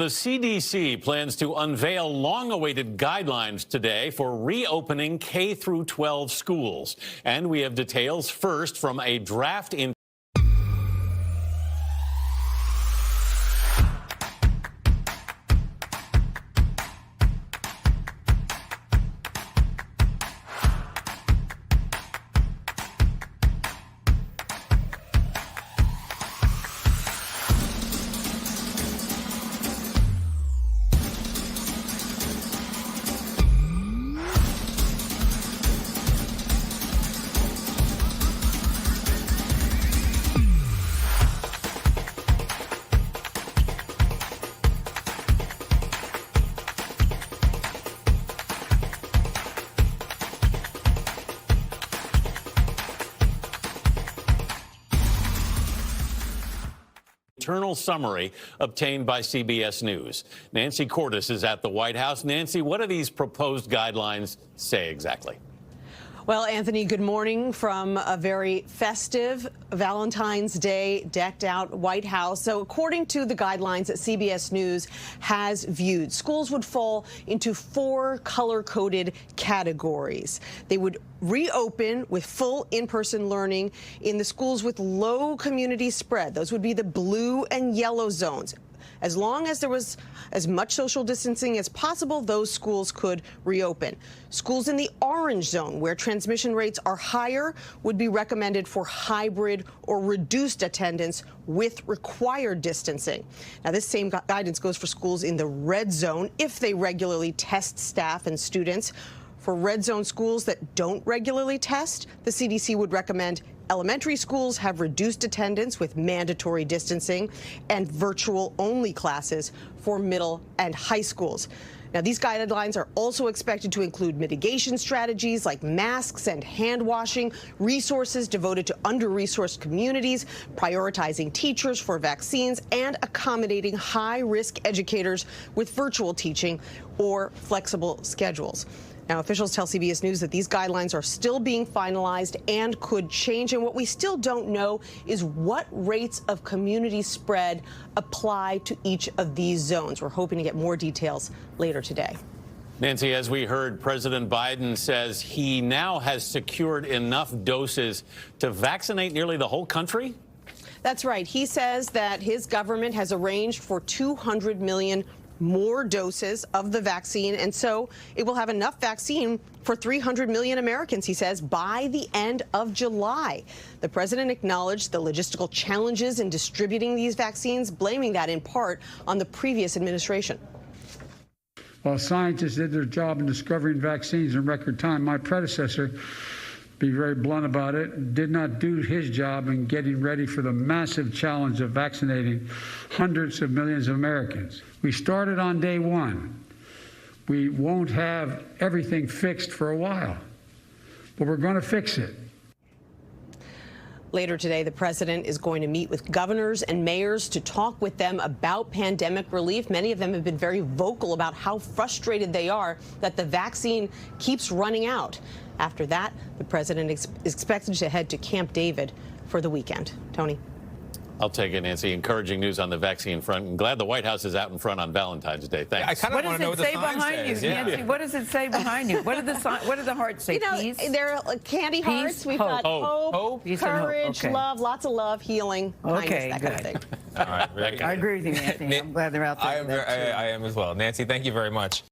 The CDC plans to unveil long-awaited guidelines today for reopening K through 12 schools. And we have details first from a draft in internal summary obtained by CBS News. Nancy Cordes is at the White House. Nancy, what do these proposed guidelines say exactly? Well, Anthony, good morning from a very festive Valentine's Day decked out White House. So according to the guidelines that CBS News has viewed, schools would fall into 4 color-coded categories. They would reopen with full in-person learning in the schools with low community spread. Those would be the blue and yellow zones. As long as there was as much social distancing as possible, those schools could reopen. Schools in the orange zone, where transmission rates are higher, would be recommended for hybrid or reduced attendance with required distancing. Now, this same guidance goes for schools in the red zone if they regularly test staff and students. For red zone schools that don't regularly test, the CDC would recommend elementary schools have reduced attendance with mandatory distancing and virtual-only classes for middle and high schools. Now, these guidelines are also expected to include mitigation strategies like masks and hand washing, resources devoted to under-resourced communities, prioritizing teachers for vaccines, and accommodating high-risk educators with virtual teaching or flexible schedules. Now, officials tell CBS News that these guidelines are still being finalized and could change. And what we still don't know is what rates of community spread apply to each of these zones. We're hoping to get more details later today. Nancy, as we heard, President Biden says he now has secured enough doses to vaccinate nearly the whole country. That's right. He says that his government has arranged for 200 million more doses of the vaccine, and so it will have enough vaccine for 300 million Americans, he says, by the end of July. The president acknowledged the logistical challenges in distributing these vaccines, blaming that in part on the previous administration. While scientists did their job in discovering vaccines in record time, my predecessor, be very blunt about it, did not do his job in getting ready for the massive challenge of vaccinating hundreds of millions of Americans. We started on day one. We won't have everything fixed for a while, but we're going to fix it. Later today, the president is going to meet with governors and mayors to talk with them about pandemic relief. Many of them have been very vocal about how frustrated they are that the vaccine keeps running out. After that, the president is expected to head to Camp David for the weekend. Tony. I'll take it, Nancy. Encouraging news on the vaccine front. I'm glad the White House is out in front on Valentine's Day. Thanks. I kind of want to know what the sign behind says. you, Nancy? What does it say behind you? What do the hearts say? You know, Peace? they're candy hearts. Peace, We've hope. got hope, Hope. Peace and hope. courage, Okay. love, lots of love, healing, kindness, that kind of thing. All right, very good. I agree with you, Nancy. I'm glad they're out there. I am as well. Nancy, thank you very much.